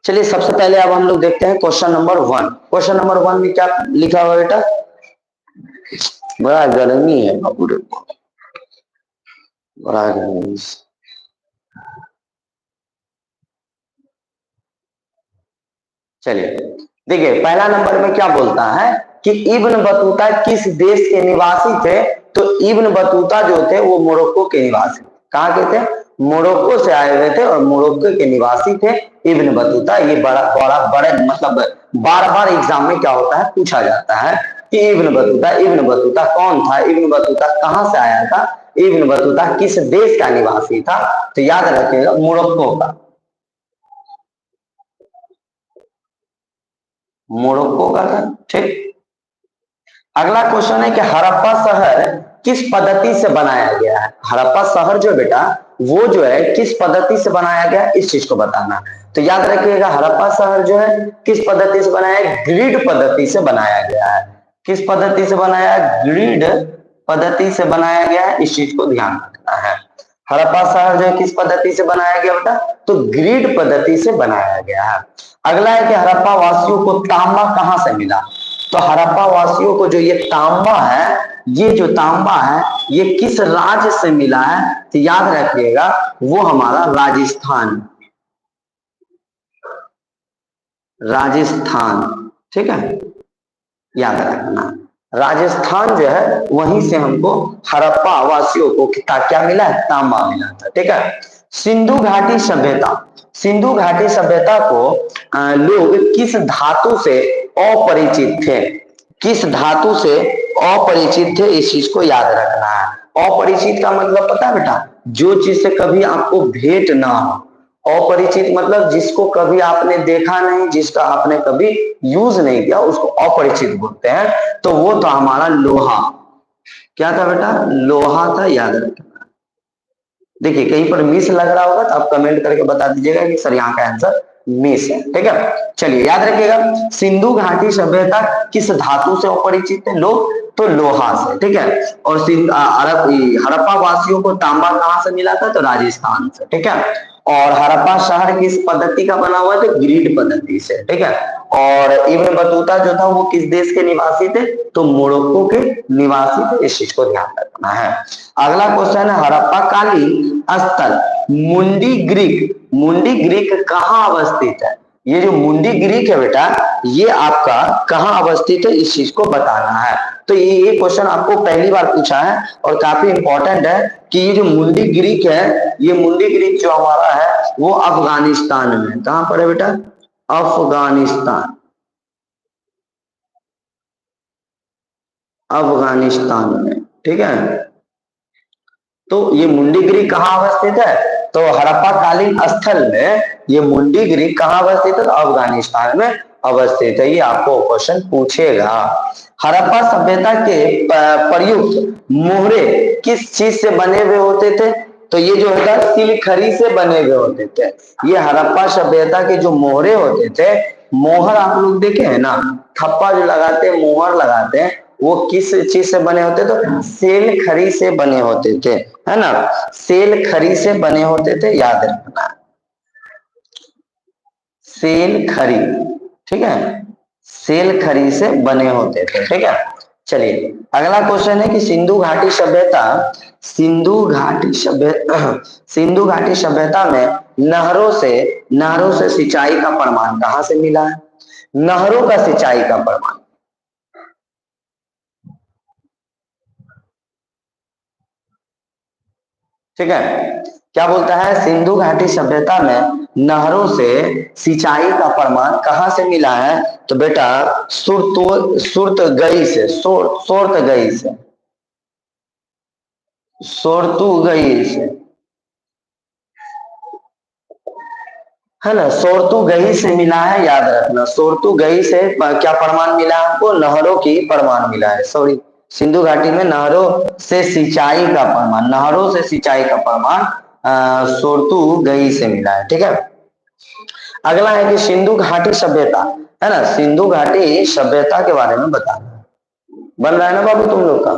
चलिए सबसे पहले अब हम लोग देखते हैं क्वेश्चन नंबर 1। क्वेश्चन नंबर 1 में क्या लिखा हुआ बेटा? बड़ा गर्मी है बाबू रे, बड़ा गर्मी। चलिए देखिए पहला नंबर में क्या बोलता है कि इब्न बतूता किस देश के निवासी थे? तो इब्न बतूता जो थे वो मोरक्को के निवासी। कहाँ के थे? मोरक्को से आए हुए थे और मोरक्को के निवासी थे इब्न बतूता। ये बड़ा बड़ा बड़े मतलब बार बार एग्जाम में क्या होता है, पूछा जाता है कि इब्न बतूता कौन था, इब्न बतूता कहाँ से आया था, इब्न बतूता किस देश का निवासी था? तो याद रखिएगा मोरक्को का, मोरक्को का था। ठीक। अगला क्वेश्चन है कि हड़प्पा शहर किस पद्धति से बनाया गया है? हड़प्पा शहर जो बेटा वो जो है किस पद्धति से बनाया गया, इस चीज को बताना। तो याद रखिएगा हड़प्पा शहर जो है किस पद्धति से बनाया है? ग्रिड पद्धति से बनाया गया है। किस पद्धति से बनाया है? ग्रिड पद्धति से बनाया गया है, इस चीज को ध्यान रखना है। हड़प्पा शहर जो है किस पद्धति से बनाया गया बेटा? तो ग्रिड पद्धति से बनाया गया है। अगला है कि हड़प्पा वासियों को तांबा कहां से मिला? तो हड़प्पा वासियों को जो ये तांबा है, ये जो तांबा है ये किस राज्य से मिला है? तो याद रखिएगा वो हमारा राजस्थान, राजस्थान। ठीक है, याद रखना राजस्थान जो है वहीं से हमको हड़प्पा वासियों को क्या मिला है? तांबा मिला था। ठीक है। सिंधु घाटी सभ्यता, सिंधु घाटी सभ्यता को लोग किस धातु से अपरिचित थे? किस धातु से अपरिचित थे, इस चीज को याद रखना है। अपरिचित का मतलब पता है बेटा? जो चीज से कभी आपको भेंट ना हो। अपरिचित मतलब जिसको कभी आपने देखा नहीं, जिसका आपने कभी यूज नहीं किया, उसको अपरिचित बोलते हैं। तो वो तो हमारा लोहा। क्या था बेटा? लोहा था, याद रखना। देखिए कहीं पर मिस लग रहा होगा तो आप कमेंट करके बता दीजिएगा कि सर यहाँ का आंसर मिस है। ठीक है, चलिए याद रखिएगा सिंधु घाटी सभ्यता किस धातु से अपरिचित है लोग? तो लोहा से। ठीक है। और हड़प्पा वासियों को तांबा कहां से मिला था? तो राजस्थान से। ठीक है। और हड़प्पा शहर किस पद्धति का बना हुआ था? ग्रिड पद्धति से। ठीक है। और इब्न बतूता जो था वो किस देश के निवासी थे? तो मोरक्को के निवासी थे, इस चीज को ध्यान रखना है। अगला क्वेश्चन है हड़प्पा कालीन स्थल मुंडी ग्रीक, मुंडी ग्रीक कहाँ अवस्थित है? ये जो मुंडी ग्रीक है बेटा ये आपका कहाँ अवस्थित है, इस चीज को बताना है। तो ये क्वेश्चन आपको पहली बार पूछा है और काफी इंपॉर्टेंट है कि ये जो मुंडी ग्रीक है, ये मुंडी ग्रीक जो हमारा है वो अफगानिस्तान में। कहां पर है बेटा? अफगानिस्तान, अफगानिस्तान में। ठीक है। तो ये मुंडीगिरी कहाँ अवस्थित है? तो हड़प्पा कालीन स्थल में ये मुंडीगिरी कहाँ अवस्थित है? तो अफगानिस्तान में अवस्थित है। ये आपको क्वेश्चन पूछेगा। हड़प्पा सभ्यता के प्रयुक्त मोहरे किस चीज से बने हुए होते थे? तो ये जो होता है सिलखरी से बने हुए होते थे। ये हड़प्पा सभ्यता के जो मोहरे होते थे, मोहर आप लोग देखे हैं ना, थप्पा जो लगाते हैं, मोहर लगाते हैं, वो किस चीज से बने होते? तो सेल खरी से बने होते थे, है ना। सेल खरी से बने होते थे, याद रखना। सेल खरी, ठीक है, सेल खरी से बने होते थे। ठीक है। चलिए अगला क्वेश्चन है कि सिंधु घाटी सभ्यता, सिंधु घाटी सभ्यता, सिंधु घाटी सभ्यता में नहरों से सिंचाई का प्रमाण कहां से मिला है? नहरों का सिंचाई का प्रमाण, ठीक है, क्या बोलता है? सिंधु घाटी सभ्यता में नहरों से सिंचाई का प्रमाण कहां से मिला है? तो बेटा सुर्तगई से, सोर्तगई से, सोर्तुगई से, है ना। सोर्तुगई से मिला है, याद रखना। सोर्तुगई से क्या प्रमाण मिला आपको? नहरों की प्रमाण मिला है। सॉरी, सिंधु घाटी में नहरों से सिंचाई का प्रमाण, नहरों से सिंचाई का प्रमाण सोर्तुगई से मिला है। ठीक है। अगला है कि सिंधु घाटी सभ्यता, है ना, सिंधु घाटी सभ्यता के बारे में बताना। बन रहा है ना बाबू तुम लोग का?